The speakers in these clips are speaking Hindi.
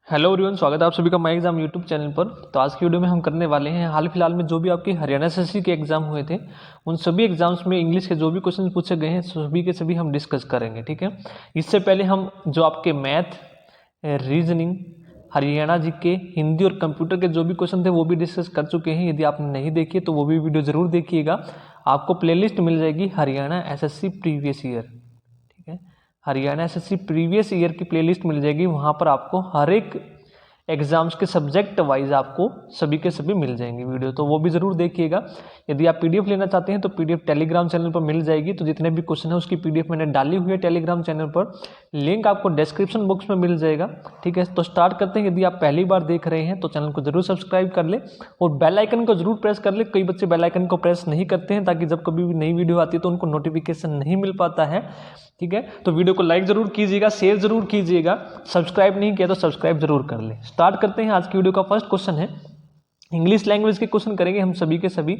हेलो एवरीवन, स्वागत है आप सभी का माई एग्जाम यूट्यूब चैनल पर। तो आज की वीडियो में हम करने वाले हैं हाल फिलहाल में जो भी आपके हरियाणा एसएससी के एग्जाम हुए थे उन सभी एग्जाम्स में इंग्लिश के जो भी क्वेश्चन पूछे गए हैं सभी के सभी हम डिस्कस करेंगे। ठीक है, इससे पहले हम जो आपके math, reasoning, Haryana GK, Hindi और कंप्यूटर के जो भी क्वेश्चन थे वो भी डिस्कस कर चुके हैं। यदि आपने नहीं देखी तो वो भी वीडियो जरूर देखिएगा। आपको प्लेलिस्ट मिल जाएगी हरियाणा एसएससी प्रीवियस ईयर। ठीक है, हरियाणा एसएससी प्रीवियस ईयर की प्लेलिस्ट मिल जाएगी। वहाँ पर आपको हर एक एग्जाम्स के सब्जेक्ट वाइज आपको सभी के सभी मिल जाएंगे वीडियो, तो वो भी जरूर देखिएगा। यदि आप पीडीएफ लेना चाहते हैं तो पीडीएफ टेलीग्राम चैनल पर मिल जाएगी। तो जितने भी क्वेश्चन है उसकी पीडीएफ मैंने डाली हुई है टेलीग्राम चैनल पर, लिंक आपको डिस्क्रिप्शन बॉक्स में मिल जाएगा। ठीक है, तो स्टार्ट करते हैं। यदि आप पहली बार देख रहे हैं तो चैनल को जरूर सब्सक्राइब कर ले और बेल आइकन को जरूर प्रेस कर ले। कई बच्चे बेल आइकन को प्रेस नहीं करते हैं ताकि जब कभी भी नई वीडियो आती है तो उनको नोटिफिकेशन नहीं मिल पाता है। ठीक है, तो वीडियो को लाइक जरूर कीजिएगा, शेयर जरूर कीजिएगा, सब्सक्राइब नहीं किया तो सब्सक्राइब जरूर कर ले। स्टार्ट करते हैं। आज की वीडियो का फर्स्ट क्वेश्चन है, इंग्लिश लैंग्वेज के क्वेश्चन करेंगे हम सभी के सभी।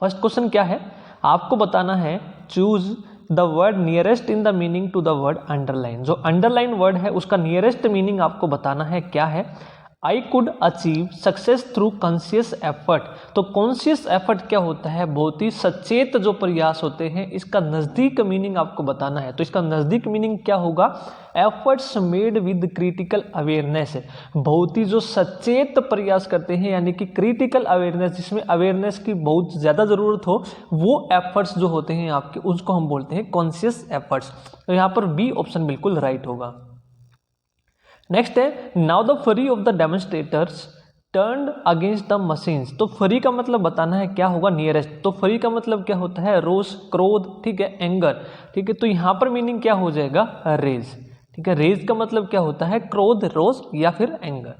फर्स्ट क्वेश्चन क्या है, आपको बताना है choose the word nearest in the meaning to the word underline. जो अंडरलाइन वर्ड है उसका नियरेस्ट मीनिंग आपको बताना है क्या है। I could achieve success through conscious effort. तो कॉन्शियस एफर्ट क्या होता है, बहुत ही सचेत जो प्रयास होते हैं, इसका नजदीक मीनिंग आपको बताना है। तो इसका नजदीक मीनिंग क्या होगा, efforts made with critical awareness. बहुत ही जो सचेत प्रयास करते हैं यानी कि क्रिटिकल अवेयरनेस, जिसमें अवेयरनेस की बहुत ज्यादा जरूरत हो, वो एफर्ट्स जो होते हैं आपके उसको हम बोलते हैं कॉन्शियस एफर्ट्स। तो यहाँ पर बी ऑप्शन बिल्कुल राइट होगा। नेक्स्ट है, now the fury of the demonstrators turned against the machines. तो फरी का मतलब बताना है क्या होगा, नियरेस्ट। तो फरी का मतलब क्या होता है, रोष, क्रोध, ठीक है, एंगर। ठीक है, तो यहाँ पर मीनिंग क्या हो जाएगा, रेज। ठीक है, रेज का मतलब क्या होता है, क्रोध, रोष या फिर एंगर।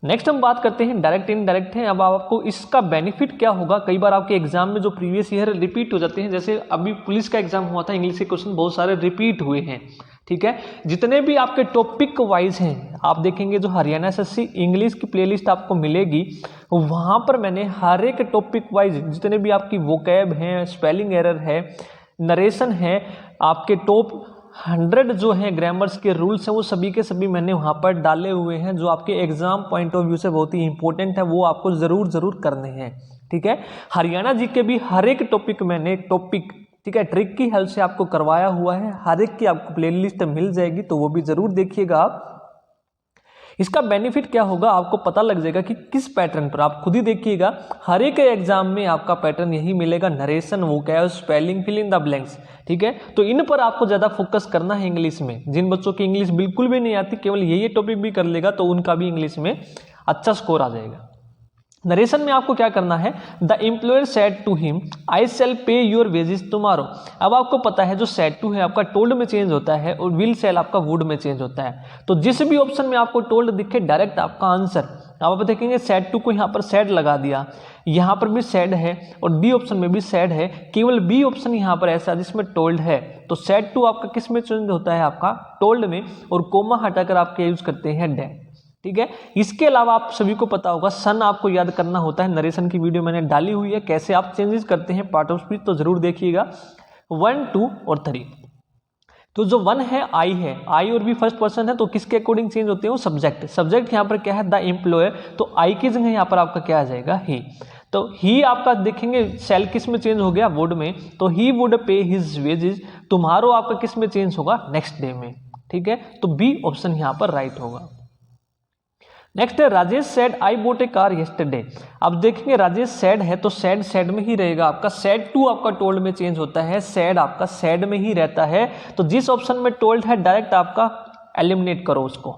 नेक्स्ट हम बात करते हैं डायरेक्ट इनडायरेक्ट है। अब आपको इसका बेनिफिट क्या होगा, कई बार आपके एग्जाम में जो प्रीवियस ईयर रिपीट हो जाते हैं, जैसे अभी पुलिस का एग्जाम हुआ था, इंग्लिश के क्वेश्चन बहुत सारे रिपीट हुए हैं। ठीक है, जितने भी आपके टॉपिक वाइज हैं आप देखेंगे, जो हरियाणा एसएससी इंग्लिश की प्लेलिस्ट आपको मिलेगी वहां पर मैंने हर एक टॉपिक वाइज जितने भी आपकी वोकैब हैं, स्पेलिंग एरर है, नरेशन है, आपके टॉप 100 जो है ग्रामर्स के रूल्स हैं, वो सभी के सभी मैंने वहां पर डाले हुए हैं, जो आपके एग्जाम पॉइंट ऑफ व्यू से बहुत ही इंपॉर्टेंट है, वो आपको जरूर करने हैं। ठीक है, हरियाणा जी के भी हर एक टॉपिक मैंने ठीक है ट्रिक की हेल्प से आपको करवाया हुआ है, हर एक की आपको प्लेलिस्ट मिल जाएगी, तो वो भी जरूर देखिएगा आप। इसका बेनिफिट क्या होगा आपको पता लग जाएगा कि किस पैटर्न पर, आप खुद ही देखिएगा, हर एक एग्जाम में आपका पैटर्न यही मिलेगा, narration, vocab, spelling, fill in the blanks. ठीक है, तो इन पर आपको ज्यादा फोकस करना है इंग्लिश में। जिन बच्चों की इंग्लिश बिल्कुल भी नहीं आती, केवल यही टॉपिक भी कर लेगा तो उनका भी इंग्लिश में अच्छा स्कोर आ जाएगा। नरेशन में आपको क्या करना है, the employer said to him I shall pay your wages tomorrow. अब आपको पता है जो सेड टू है आपका टोल्ड में चेंज होता है और विल शेल आपका वुड में चेंज होता है। तो जिस भी ऑप्शन में आपको टोल्ड दिखे डायरेक्ट आपका आंसर। अब आप देखेंगे सेड टू को यहाँ पर सेड लगा दिया, यहाँ पर भी सेड है और डी ऑप्शन में भी सेड है, केवल बी ऑप्शन यहाँ पर ऐसा जिसमें टोल्ड है। तो सेड टू आपका किस में चेंज होता है, आपका टोल्ड में, और कोमा हटाकर आपके यूज करते हैं डेड। ठीक है, इसके अलावा आप सभी को पता होगा सन आपको याद करना होता है। नरेशन की वीडियो मैंने डाली हुई है, कैसे आप चेंजेस करते हैं पार्ट ऑफ स्पीच, तो जरूर देखिएगा 1, 2 और 3। तो जो 1 है, आई है, आई और भी फर्स्ट पर्सन है, तो किसके अकॉर्डिंग चेंज होते हैं, वो सब्जेक्ट। सब्जेक्ट यहाँ पर क्या है, द एम्प्लॉयर, तो आई की जगह यहाँ पर आपका क्या आ जाएगा, ही। तो ही आपका देखेंगे सेल किस में चेंज हो गया, वुड में, तो ही वुड पे हिज वेजेस। तुम्हारो आपका किस में चेंज होगा, नेक्स्ट डे में। ठीक है, तो बी ऑप्शन यहाँ पर राइट होगा। नेक्स्ट है, Rajesh said I boat A car yesterday. अब देखेंगे राजेश सेड है तो सेड में ही रहेगा आपका, सेड टू आपका टोल्ड में चेंज होता है, सेड आपका सेड में ही रहता है। तो जिस ऑप्शन में टोल्ड है डायरेक्ट आपका एलिमिनेट करो उसको।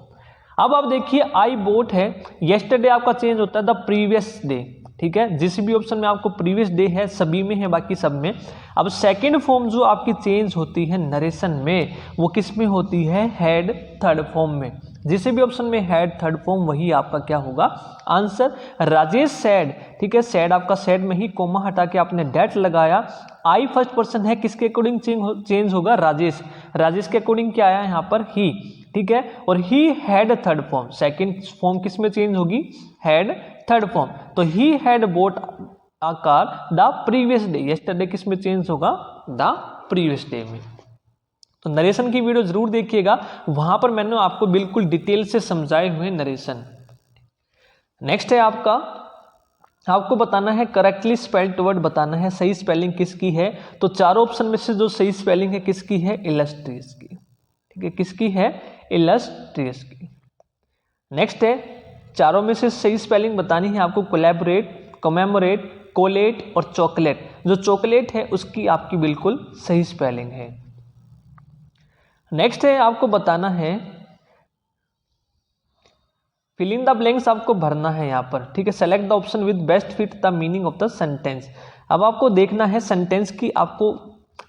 अब आप देखिए आई बोट है, येस्टरडे आपका चेंज होता है द प्रीवियस डे। ठीक है, जिस भी ऑप्शन में आपको प्रीवियस डे है सभी में है, बाकी सब में। अब सेकंड फॉर्म जो आपकी चेंज होती है नरेशन में, वो किस में होती है, हैड थर्ड फॉर्म में। जिस भी ऑप्शन में हैड थर्ड फॉर्म वही आपका क्या होगा, आंसर। राजेश सैड, ठीक है, सैड आपका सैड में ही कोमा हटा के आपने डेट लगाया। आई फर्स्ट पर्सन है, किसके अकॉर्डिंग चेंज होगा, राजेश। राजेश के अकॉर्डिंग क्या आया यहाँ पर, ही। ठीक है, और he had third form, second form किस में चेंज होगी, हैड थर्ड फॉर्म। तो he had boat a car the previous day, yesterday किस में चेंज होगा, द प्रीवियस डे में। तो नरेशन की वीडियो जरूर देखिएगा, वहां पर मैंने आपको बिल्कुल डिटेल से समझाए हुए नरेशन। नेक्स्ट है आपको बताना है करेक्टली स्पेल्ड वर्ड बताना है, सही स्पेलिंग किसकी है। तो चारों ऑप्शन में से जो सही स्पेलिंग है किसकी है, इलस्ट्रियस की। ठीक है, किसकी है, इलस्ट्रियस की। नेक्स्ट है चारों में से सही स्पेलिंग बतानी है आपको, कोलैबोरेट, कमेमोरेट, कोलेट और चॉकलेट। जो चॉकलेट है उसकी आपकी बिल्कुल सही स्पेलिंग है। नेक्स्ट है आपको बताना है फिल इन द ब्लैंक्स, आपको भरना है यहाँ पर। ठीक है, select the option with best fit the meaning of the sentence. अब आपको देखना है सेंटेंस की आपको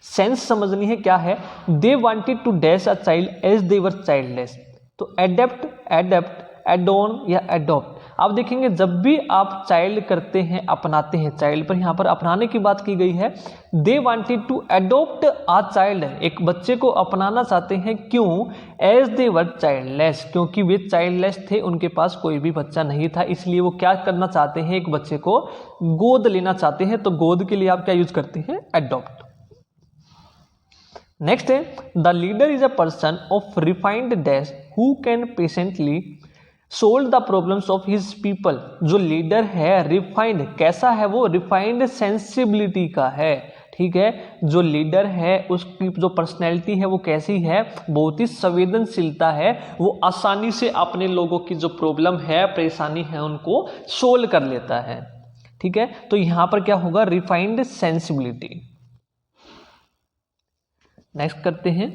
सेंस समझनी है क्या है। They wanted to dash a child as they were childless. तो एडेप्ट, एडेप्ट, एडोन या एडॉप्ट। आप देखेंगे जब भी आप चाइल्ड करते हैं, अपनाते हैं, चाइल्ड पर यहाँ पर अपनाने की बात की गई है। They wanted to adopt a child, एक बच्चे को अपनाना चाहते हैं, क्यों, एज दे वर चाइल्डलेस, क्योंकि वे चाइल्डलेस थे, उनके पास कोई भी बच्चा नहीं था, इसलिए वो क्या करना चाहते हैं, एक बच्चे को गोद लेना चाहते हैं। तो गोद के लिए आप क्या यूज करते हैं, एडॉप्ट। नेक्स्ट है the leader is a person of refined dash who can patiently solve the problems of his people. जो लीडर है रिफाइंड, कैसा है वो, रिफाइंड सेंसिबिलिटी का है। ठीक है, जो लीडर है उसकी जो पर्सनैलिटी है वो कैसी है, बहुत ही संवेदनशीलता है, वो आसानी से अपने लोगों की जो प्रॉब्लम है, परेशानी है, उनको सोल्व कर लेता है। ठीक है, तो यहां पर क्या होगा, रिफाइंड सेंसिबिलिटी। नेक्स्ट करते हैं,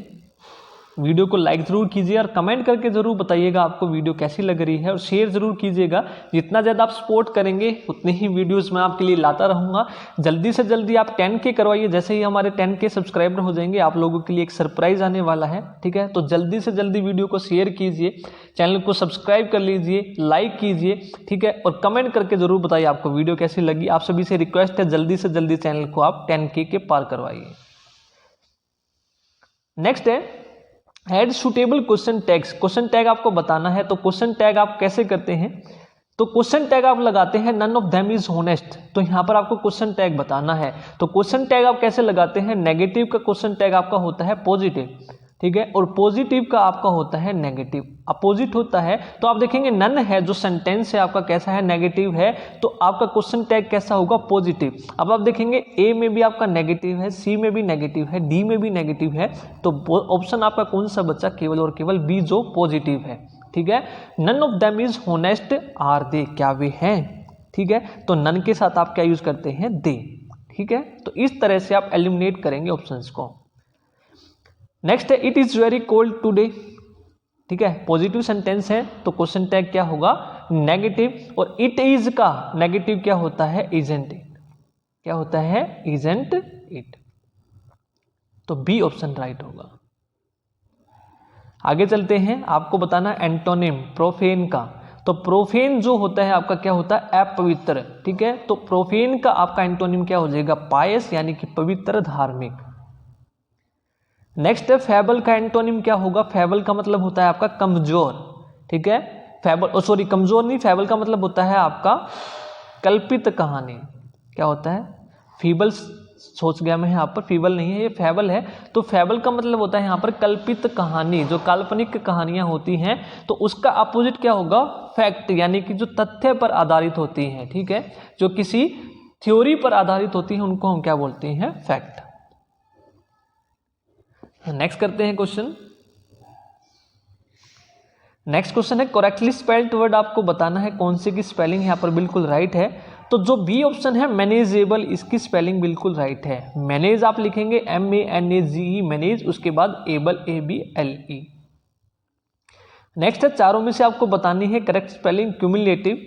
वीडियो को लाइक जरूर कीजिए और कमेंट करके जरूर बताइएगा आपको वीडियो कैसी लग रही है, और शेयर जरूर कीजिएगा। जितना ज़्यादा आप सपोर्ट करेंगे उतनी ही वीडियोस मैं आपके लिए लाता रहूँगा। जल्दी से जल्दी आप 10K करवाइए, जैसे ही हमारे 10K सब्सक्राइबर हो जाएंगे आप लोगों के लिए एक सरप्राइज आने वाला है। ठीक है, तो जल्दी से जल्दी वीडियो को शेयर कीजिए, चैनल को सब्सक्राइब कर लीजिए, लाइक कीजिए। ठीक है, और कमेंट करके जरूर बताइए आपको वीडियो कैसी लगी। आप सभी से रिक्वेस्ट है जल्दी से जल्दी चैनल को आप 10K के पार करवाइए। नेक्स्ट है add suitable question tags. Question tag आपको बताना है, तो क्वेश्चन टैग आप कैसे करते हैं, तो क्वेश्चन टैग आप लगाते हैं none of them is honest. तो यहां पर आपको क्वेश्चन टैग बताना है, तो क्वेश्चन टैग आप कैसे लगाते हैं, नेगेटिव का क्वेश्चन टैग आपका होता है पॉजिटिव। ठीक है, और पॉजिटिव का आपका होता है नेगेटिव, अपोजिट होता है। तो आप देखेंगे नन है जो सेंटेंस है आपका कैसा है, नेगेटिव है, तो आपका क्वेश्चन टैग कैसा होगा, पॉजिटिव। अब आप देखेंगे ए में भी आपका नेगेटिव है, सी में भी नेगेटिव है, डी में भी नेगेटिव है, तो ऑप्शन आपका कौन सा बचा, केवल और केवल बी जो पॉजिटिव है। ठीक है, none of them is honest are they, क्या वे हैं। ठीक है, तो नन के साथ आप क्या यूज करते हैं, दे। ठीक है, तो इस तरह से आप एलिमिनेट करेंगे ऑप्शंस को। नेक्स्ट है it is very cold today. ठीक है, पॉजिटिव सेंटेंस है तो क्वेश्चन टैग क्या होगा, नेगेटिव, और इट इज का नेगेटिव क्या होता है, इजंट इट। क्या होता है, इजंट इट। तो बी ऑप्शन राइट होगा। आगे चलते हैं, आपको बताना एंटोनिम प्रोफेन का। तो प्रोफेन जो होता है आपका क्या होता है, अपवित्र। ठीक है, तो प्रोफेन का आपका एंटोनिम क्या हो जाएगा, पायस, यानी कि पवित्र, धार्मिक। नेक्स्ट है फैबल का एंटोनिम क्या होगा, फैबल का मतलब होता है आपका कमजोर। ठीक है, फैबल सॉरी कमजोर नहीं, फैबल का मतलब होता है आपका कल्पित कहानी। क्या होता है, फीबल सोच गया मैं यहाँ पर, फीबल नहीं है ये फैबल है। तो फैबल का मतलब होता है यहाँ पर कल्पित कहानी, जो काल्पनिक कहानियां होती हैं। तो उसका अपोजिट क्या होगा, फैक्ट, यानी कि जो तथ्य पर आधारित होती हैं। ठीक है, जो किसी थ्योरी पर आधारित होती है उनको हम क्या बोलते हैं, फैक्ट। नेक्स्ट करते हैं क्वेश्चन। नेक्स्ट क्वेश्चन है करेक्टली स्पेल्ड वर्ड आपको बताना है कौन सी की स्पेलिंग यहाँ पर बिल्कुल राइट है। तो जो बी ऑप्शन है मैनेजेबल, इसकी स्पेलिंग बिल्कुल राइट है। मैनेज आप लिखेंगे MANAGE, मैनेज, उसके बाद एबल ABLE। नेक्स्ट है चारों में से आपको बतानी है correct spelling, cumulative,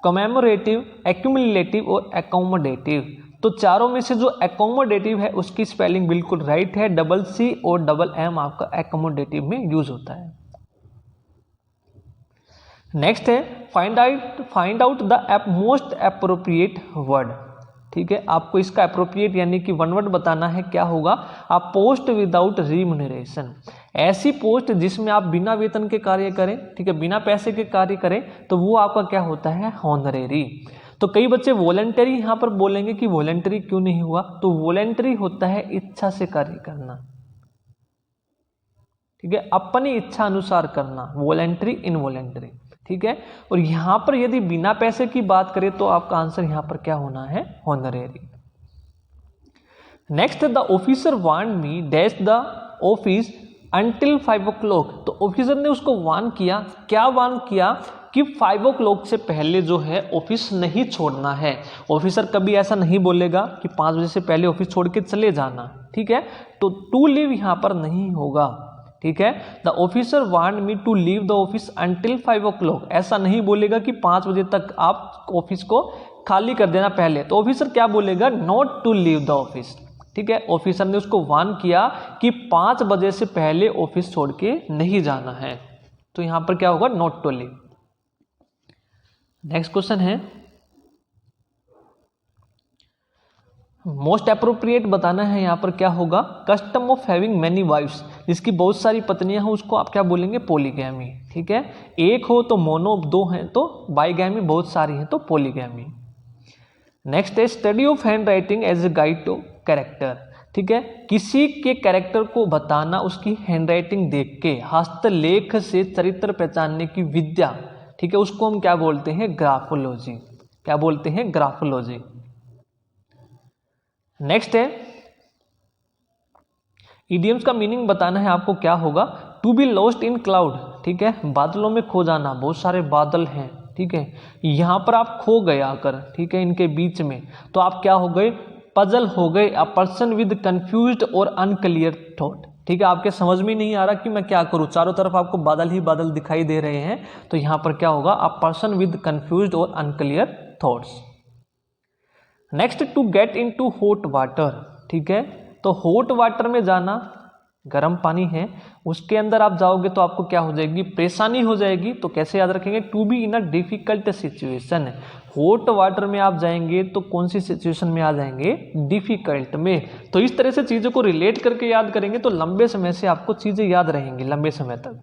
commemorative, accumulative और एकोमोडेटिव। तो चारों में से जो एकोमोडेटिव है उसकी स्पेलिंग बिल्कुल राइट है, CC और MM आपका एकोमोडेटिव में यूज होता है। नेक्स्ट है find out the most appropriate word. ठीक है, आपको इसका एप्रोप्रिएट यानी कि वन वर्ड बताना है, क्या होगा, आप पोस्ट विदाउट रिम्यूनरेशन। ऐसी पोस्ट जिसमें आप बिना वेतन के कार्य करें, ठीक है, बिना पैसे के कार्य करें, तो वो आपका क्या होता है, हॉनरेरी। तो कई बच्चे वॉलंटरी यहाँ पर बोलेंगे कि वॉलंटरी क्यों नहीं हुआ, तो वॉलंटरी होता है इच्छा से कार्य करना। ठीक है, अपनी इच्छा अनुसार करना, वॉलेंट्री इनवॉलेंट्री, ठीक है। और यहां पर यदि बिना पैसे की बात करें तो आपका आंसर यहां पर क्या होना है, honorary. Next, the officer warn me dash the office until 5 o'clock। तो ऑफिसर ने उसको वार्न किया, क्या वार्न किया कि 5 o'clock से पहले जो है ऑफिस नहीं छोड़ना है। ऑफिसर कभी ऐसा नहीं बोलेगा कि 5 बजे से पहले ऑफिस छोड़ के चले जाना, ठीक है। तो टू लीव यहां पर नहीं होगा, ठीक है। The officer warn me to leave the office until 5 o'clock, ऐसा नहीं बोलेगा कि 5 बजे तक आप ऑफिस को खाली कर देना पहले। तो ऑफिसर क्या बोलेगा, not to leave the office, ठीक है। ऑफिसर ने उसको वार्न किया कि 5 बजे से पहले ऑफिस छोड़ के नहीं जाना है। तो यहां पर क्या होगा, not to leave. Next question है, मोस्ट अप्रोप्रिएट बताना है। यहां पर क्या होगा, custom of having many wifes, जिसकी बहुत सारी पत्नियां हो उसको आप क्या बोलेंगे, पॉलीगैमी, ठीक है। एक हो तो मोनो, 2 हैं तो बाइगैमी, बहुत सारी हैं तो पॉलीगैमी। नेक्स्ट है, study of hand writing as a guide to character, ठीक है। किसी के कैरेक्टर को बताना उसकी हैंड राइटिंग देख के, हस्तलेख से चरित्र पहचानने की विद्या, ठीक है, उसको हम क्या बोलते हैं, ग्राफोलॉजी, क्या बोलते हैं, ग्राफोलॉजी। नेक्स्ट है, इडियम्स का मीनिंग बताना है आपको, क्या होगा, to be lost in cloud, ठीक है, बादलों में खो जाना, बहुत सारे बादल हैं, ठीक है, यहां पर आप खो गए आकर, ठीक है, इनके बीच में, तो आप क्या हो गए, पजल हो गए, अ पर्सन विद कंफ्यूज्ड और अनक्लियर थॉट, ठीक है, आपके समझ में नहीं आ रहा कि मैं क्या करूं, चारों तरफ आपको बादल ही बादल दिखाई दे रहे हैं, तो यहां पर क्या होगा, अ पर्सन विद कंफ्यूज्ड और unclear thoughts. Next, to get into hot water, ठीक है, तो हॉट वाटर में जाना, गर्म पानी है, उसके अंदर आप जाओगे तो आपको क्या हो जाएगी, परेशानी हो जाएगी। तो कैसे याद रखेंगे, to be in a difficult situation, hot water में आप जाएंगे तो कौन सी सिचुएशन में आ जाएंगे, डिफिकल्ट में। तो इस तरह से चीजों को रिलेट करके याद करेंगे तो लंबे समय से आपको चीजें याद रहेंगी, लंबे समय तक।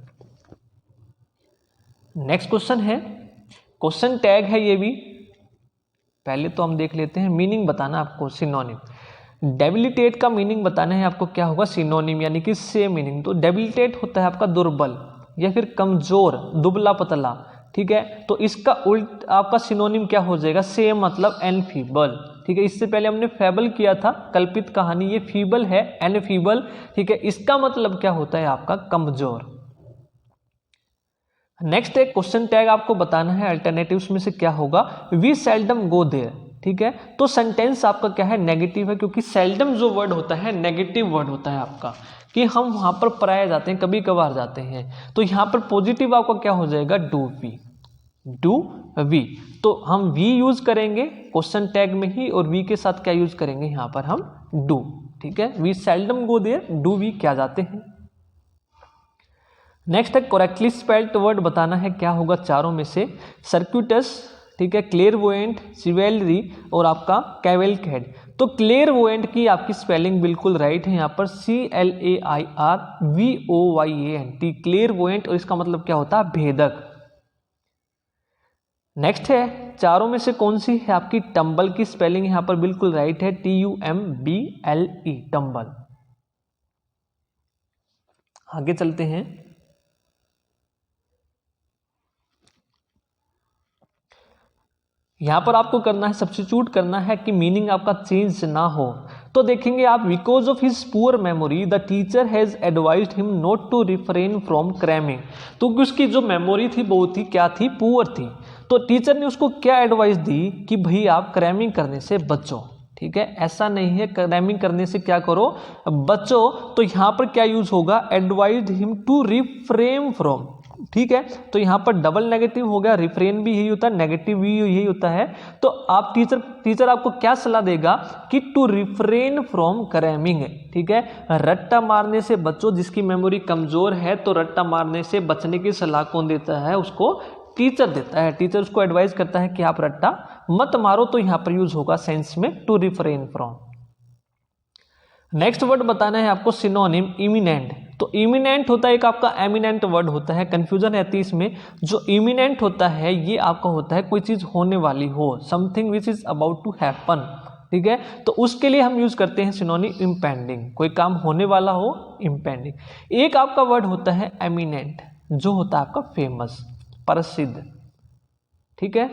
नेक्स्ट क्वेश्चन है, क्वेश्चन टैग है ये भी, पहले तो हम देख लेते हैं, मीनिंग बताना आपको, सिनोनिम। डेबिलिटेट का मीनिंग बताना है आपको, क्या होगा, सिनोनिम, यानी कि सेम मीनिंग। तो डेबिलिटेट होता है आपका दुर्बल या फिर कमजोर, दुबला पतला, ठीक है, तो इसका उल्ट आपका सिनोनिम क्या हो जाएगा, सेम मतलब एनफीबल, ठीक है। इससे पहले हमने फेबल किया था, कल्पित कहानी, ये फीबल है, एनफीबल, ठीक है, इसका मतलब क्या होता है आपका, कमजोर। नेक्स्ट एक क्वेश्चन टैग आपको बताना है, अल्टरनेटिव्स में से क्या होगा, वी सेल्डम गो देयर, ठीक है। तो सेंटेंस आपका क्या है, नेगेटिव है, क्योंकि सेल्डम जो वर्ड होता है नेगेटिव वर्ड होता है आपका, कि हम वहां पर प्राय जाते हैं, कभी कभार जाते हैं। तो यहां पर पॉजिटिव आपका क्या हो जाएगा, डू वी, डू वी। तो हम वी यूज करेंगे क्वेश्चन टैग में ही, और वी के साथ क्या यूज करेंगे, यहां पर हम डू, ठीक है। We seldom go there, do we क्या जाते हैं। नेक्स्ट है, करेक्टली स्पेल्ड वर्ड बताना है, क्या होगा चारों में से, सर्क्यूटस, ठीक है, क्लेयरवोएंट, चिवेलरी और आपका कैवेलकैड। तो क्लेयरवोएंट की आपकी स्पेलिंग बिल्कुल राइट है, यहाँ पर CLAIRVOYANT, क्लेयरवोएंट, और इसका मतलब क्या होता है, भेदक। नेक्स्ट है, चारों में से कौन सी है आपकी, टंबल की स्पेलिंग यहाँ पर बिल्कुल राइट है, TUMBLE, टंबल। आगे चलते हैं, यहां पर आपको करना है, सब्स्टिट्यूट करना है कि मीनिंग आपका चेंज ना हो। तो देखेंगे आप, because of his poor memory the teacher has advised him not to refrain from cramming. तो उसकी जो मेमोरी थी वो थी, क्या थी, पुअर थी। तो टीचर ने उसको क्या एडवाइस दी कि भाई आप क्रैमिंग करने से बचो, ठीक है, ऐसा नहीं है, क्रैमिंग करने से क्या करो, बचो। तो यहां पर क्या यूज होगा, advised him to refrain from, ठीक है। तो यहां पर डबल नेगेटिव हो गया, रिफ्रेन भी यही होता है, नेगेटिव भी यही होता है। तो आप टीचर आपको क्या सलाह देगा कि टू रिफ्रेन फ्रॉम क्रैमिंग, ठीक है, रट्टा मारने से बचो। जिसकी मेमोरी कमजोर है तो रट्टा मारने से बचने की सलाह कौन देता है, उसको टीचर देता है। टीचर उसको एडवाइस करता है कि आप रट्टा मत मारो। तो यहां पर यूज होगा सेंस में to refrain from. Next word बताना है आपको, सिनोनिम, इमिनेंट। तो इमिनेंट होता है एक आपका एमिनेंट वर्ड होता है, कंफ्यूजन रहती है इसमें। जो इमिनेंट होता है ये आपका होता है कोई चीज होने वाली हो, something which is about to happen, ठीक है। तो उसके लिए हम यूज करते हैं सिनोनिम इम्पेंडिंग, कोई काम होने वाला हो, इम्पेंडिंग। एक आपका वर्ड होता है एमिनेंट, जो होता है आपका फेमस, प्रसिद्ध, ठीक है।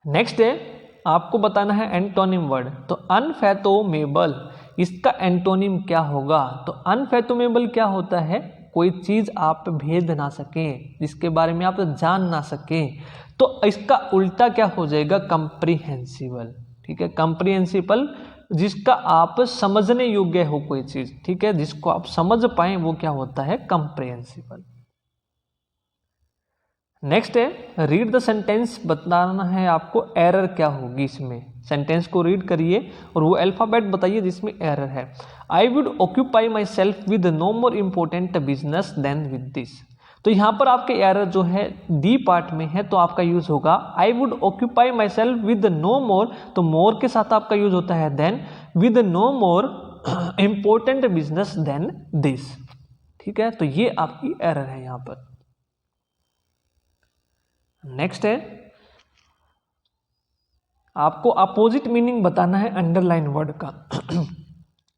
नेक्स्ट है आपको बताना है एंटोनिम वर्ड। तो अनफैथोमेबल, इसका एंटोनिम क्या होगा? तो अनफैथोमेबल क्या होता है? कोई चीज आप भेद ना सकें, जिसके बारे में आप जान ना सकें। तो इसका उल्टा क्या हो जाएगा? कंप्रीहेंसिबल, ठीक है। कंप्रीहेंसिबल, जिसका आप समझने योग्य हो कोई चीज, ठीक है, जिसको आप समझ पाए, वो क्या होता है? कंप्रीहेंसिबल। नेक्स्ट है रीड द सेंटेंस, बताना है आपको एरर क्या होगी इसमें। सेंटेंस को रीड करिए और वो अल्फाबेट बताइए जिसमें एरर है। I would occupy myself with no more important business than with this. तो यहाँ पर आपके एरर जो है डी पार्ट में है, तो आपका यूज होगा I would occupy myself with no more, तो मोर के साथ आपका यूज होता है then, with no more important business than this, ठीक है। तो ये आपकी एरर है यहाँ पर। नेक्स्ट है आपको अपोजिट मीनिंग बताना है अंडरलाइन वर्ड का।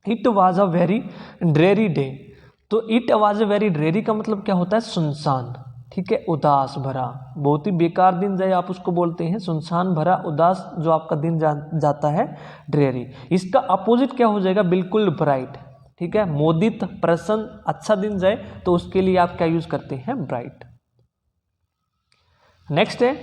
It was a very dreary day. तो it was a very dreary का मतलब क्या होता है? सुनसान, ठीक है, उदास भरा, बहुत ही बेकार दिन जाए आप उसको बोलते हैं सुनसान भरा, उदास जो आपका दिन जाता है, ड्रेरी। इसका अपोजिट क्या हो जाएगा? बिल्कुल ब्राइट, ठीक है, मोदित, प्रसन्न, अच्छा दिन जाए तो उसके लिए आप क्या यूज करते हैं? ब्राइट। नेक्स्ट है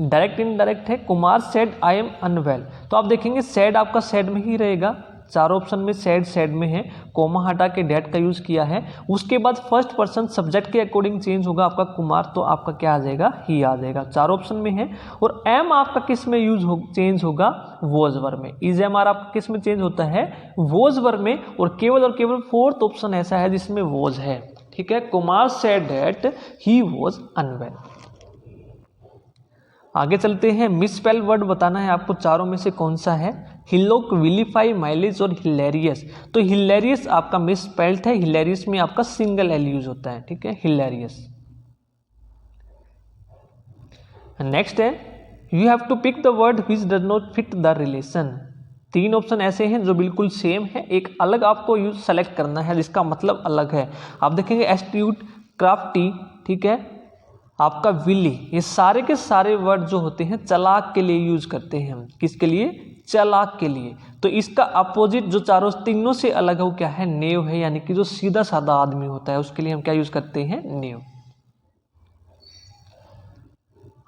डायरेक्ट इनडायरेक्ट है। Kumar said I am unwell. तो आप देखेंगे सेड आपका सेड में ही रहेगा, चारों ऑप्शन में सेड सेड में है, कोमा हटा के डेट का यूज किया है। उसके बाद फर्स्ट पर्सन सब्जेक्ट के अकॉर्डिंग चेंज होगा आपका कुमार, तो आपका क्या आ जाएगा? ही आ जाएगा, चारों ऑप्शन में है। और एम आपका किस में चेंज होगा? वॉज वर्ब में। इज एम आर आपका किस में चेंज होता है? वॉज वर्ब में। और केवल फोर्थ ऑप्शन ऐसा है जिसमें वॉज है, ठीक है। Kumar said that he was unwell. आगे चलते हैं, मिसस्पेल वर्ड बताना है आपको, चारों में से कौन सा है? हिलोक, विलीफाई, माइलेज और हिलेरियस। तो हिलेरियस आपका मिसस्पेल्ड है, हिलेरियस में आपका सिंगल एल यूज होता है, ठीक है, हिलेरियस। नेक्स्ट है you have to pick the word which does not fit the relation. तीन ऑप्शन ऐसे हैं जो बिल्कुल सेम है, एक अलग आपको यूज सेलेक्ट करना है जिसका मतलब अलग है। आप देखेंगे एस्ट्यूट, क्राफ्टी, ठीक है, आपका विली, ये सारे के सारे वर्ड जो होते हैं चालाक के लिए यूज करते हैं हम। किसके लिए? चालाक के लिए। तो इसका अपोजिट जो चारों तीनों से अलग है वो क्या है? नेव है, यानी कि जो सीधा साधा आदमी होता है उसके लिए हम क्या यूज करते हैं? नेव।